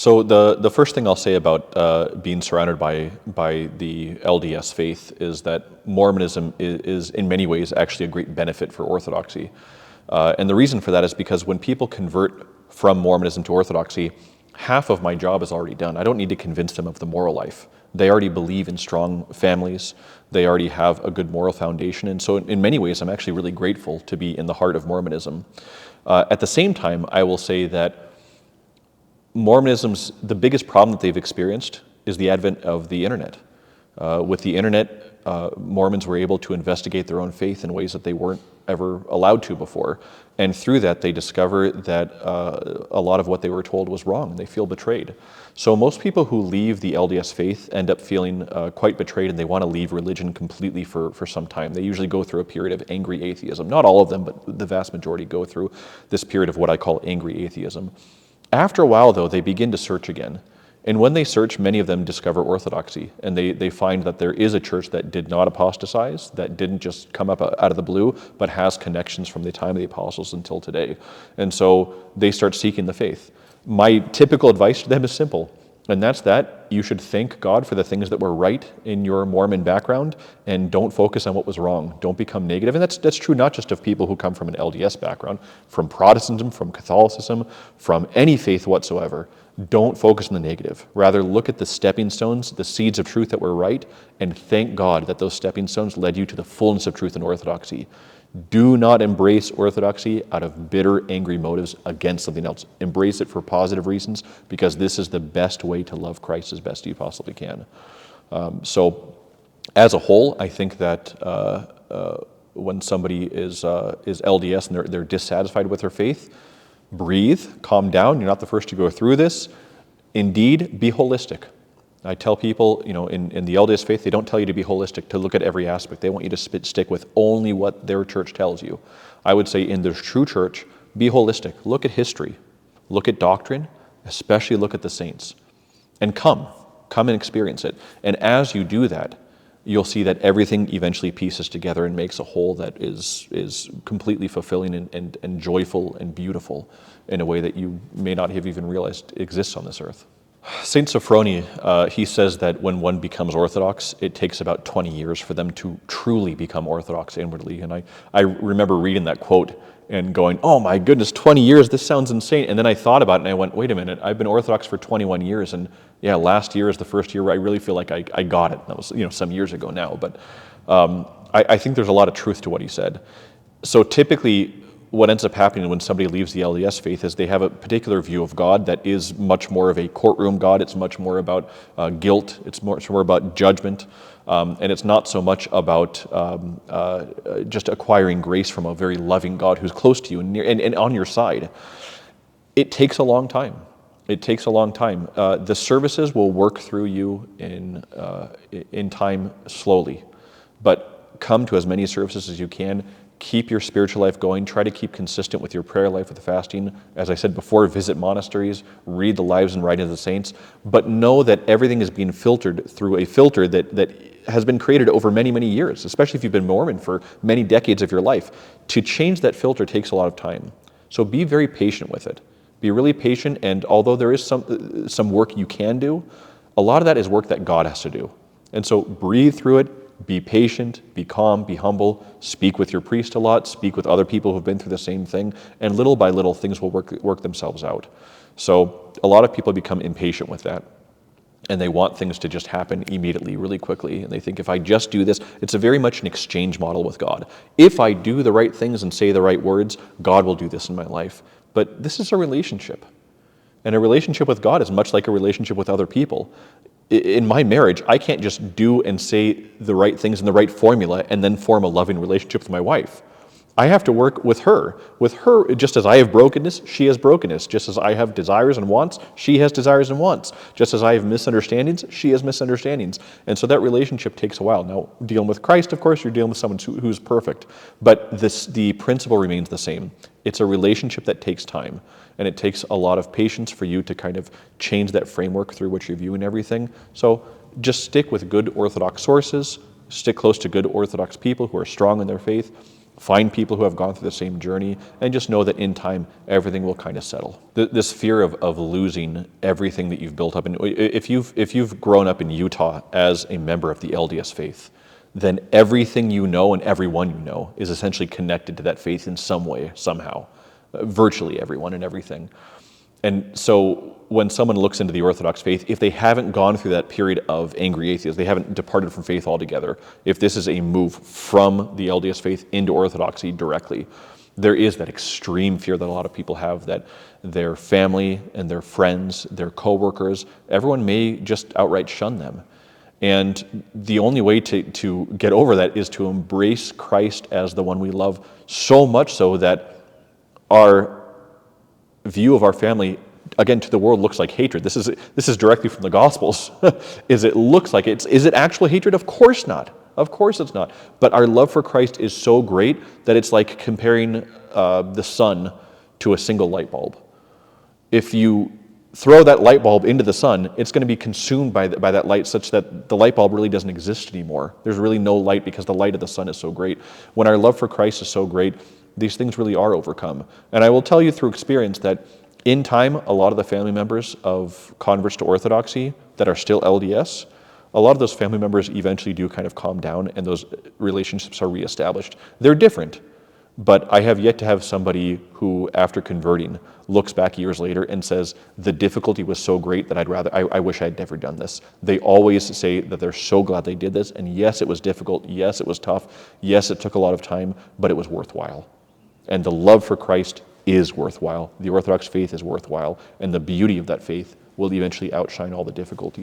So the first thing I'll say about being surrounded by the LDS faith is that Mormonism is in many ways actually a great benefit for Orthodoxy. And the reason for that is because when people convert from Mormonism to Orthodoxy, half of my job is already done. I don't need to convince them of the moral life. They already believe in strong families. They already have a good moral foundation. And so in many ways, I'm actually really grateful to be in the heart of Mormonism. At the same time, I will say that Mormonism's, the biggest problem that they've experienced is the advent of the internet. With the internet, Mormons were able to investigate their own faith in ways that they weren't ever allowed to before. And through that, they discover that a lot of what they were told was wrong, and they feel betrayed. So most people who leave the LDS faith end up feeling quite betrayed, and they want to leave religion completely for some time. They usually go through a period of angry atheism. Not all of them, but the vast majority go through this period of what I call angry atheism. After a while, though, they begin to search again. And when they search, many of them discover Orthodoxy, and they find that there is a church that did not apostatize, that didn't just come up out of the blue, but has connections from the time of the apostles until today. And so they start seeking the faith. My typical advice to them is simple, and that's that you should thank God for the things that were right in your Mormon background, and don't focus on what was wrong. Don't become negative. And that's true not just of people who come from an LDS background, from Protestantism, from Catholicism, from any faith whatsoever. Don't focus on the negative. Rather, look at the stepping stones, the seeds of truth that were right, and thank God that those stepping stones led you to the fullness of truth in Orthodoxy. Do not embrace Orthodoxy out of bitter, angry motives against something else. Embrace it for positive reasons, because this is the best way to love Christ as best you possibly can. So, as a whole, I think that when somebody is LDS and they're dissatisfied with their faith, breathe, calm down. You're not the first to go through this. Indeed, be holistic. I tell people, in the LDS faith, they don't tell you to be holistic, to look at every aspect. They want you to stick with only what their church tells you. I would say in the true church, be holistic. Look at history. Look at doctrine, especially look at the saints. And come and experience it. And as you do that, you'll see that everything eventually pieces together and makes a whole that is completely fulfilling and joyful and beautiful in a way that you may not have even realized exists on this earth. Saint Sophrony, he says that when one becomes Orthodox, it takes about 20 years for them to truly become Orthodox inwardly. And I remember reading that quote and going, oh my goodness, 20 years, this sounds insane. And then I thought about it and I went, wait a minute, I've been Orthodox for 21 years. And yeah, last year is the first year where I really feel like I got it. That was some years ago now. But I think there's a lot of truth to what he said. So typically, what ends up happening when somebody leaves the LDS faith is they have a particular view of God that is much more of a courtroom God. It's much more about guilt. It's much more about judgment. And it's not so much about just acquiring grace from a very loving God who's close to you and on your side. It takes a long time. It takes a long time. The services will work through you in time slowly. But come to as many services as you can. Keep your spiritual life going. Try to keep consistent with your prayer life, with the fasting. As I said before, visit monasteries, read the lives and writings of the saints. But know that everything is being filtered through a filter that has been created over many, many years, especially if you've been Mormon for many decades of your life. To change that filter takes a lot of time. So be very patient with it. Be really patient, and although there is some work you can do, a lot of that is work that God has to do. And so breathe through it. Be patient, be calm, be humble, speak with your priest a lot, speak with other people who've been through the same thing, and little by little things will work themselves out. So a lot of people become impatient with that, and they want things to just happen immediately, really quickly, and they think if I just do this, it's a very much an exchange model with God. If I do the right things and say the right words, God will do this in my life. But this is a relationship, and a relationship with God is much like a relationship with other people. In my marriage, I can't just do and say the right things in the right formula and then form a loving relationship with my wife. I have to work with her. With her, just as I have brokenness, she has brokenness. Just as I have desires and wants, she has desires and wants. Just as I have misunderstandings, she has misunderstandings. And so that relationship takes a while. Now, dealing with Christ, of course, you're dealing with someone who's perfect. But the principle remains the same. It's a relationship that takes time. And it takes a lot of patience for you to kind of change that framework through which you're viewing everything. So just stick with good Orthodox sources, stick close to good Orthodox people who are strong in their faith, find people who have gone through the same journey, and just know that in time, everything will kind of settle. This fear of losing everything that you've built up, and if you've grown up in Utah as a member of the LDS faith, then everything you know and everyone you know is essentially connected to that faith in some way, somehow. Virtually everyone and everything. And so when someone looks into the Orthodox faith, if they haven't gone through that period of angry atheists, they haven't departed from faith altogether, if this is a move from the LDS faith into Orthodoxy directly, there is that extreme fear that a lot of people have that their family and their friends, their coworkers, everyone may just outright shun them. And the only way to get over that is to embrace Christ as the one we love, so much so that our view of our family, again, to the world looks like hatred. This is directly from the Gospels. Is it actual hatred? Of course not. Of course it's not. But our love for Christ is so great that it's like comparing the sun to a single light bulb. If you throw that light bulb into the sun, it's going to be consumed by that light such that the light bulb really doesn't exist anymore. There's really no light because the light of the sun is so great. When our love for Christ is so great, these things really are overcome. And I will tell you through experience that in time, a lot of the family members of converts to Orthodoxy that are still LDS, a lot of those family members eventually do kind of calm down and those relationships are reestablished. They're different, but I have yet to have somebody who, after converting, looks back years later and says, the difficulty was so great that I wish I had never done this. They always say that they're so glad they did this, and yes, it was difficult, yes, it was tough, yes, it took a lot of time, but it was worthwhile. And the love for Christ is worthwhile. The Orthodox faith is worthwhile, and the beauty of that faith will eventually outshine all the difficulties.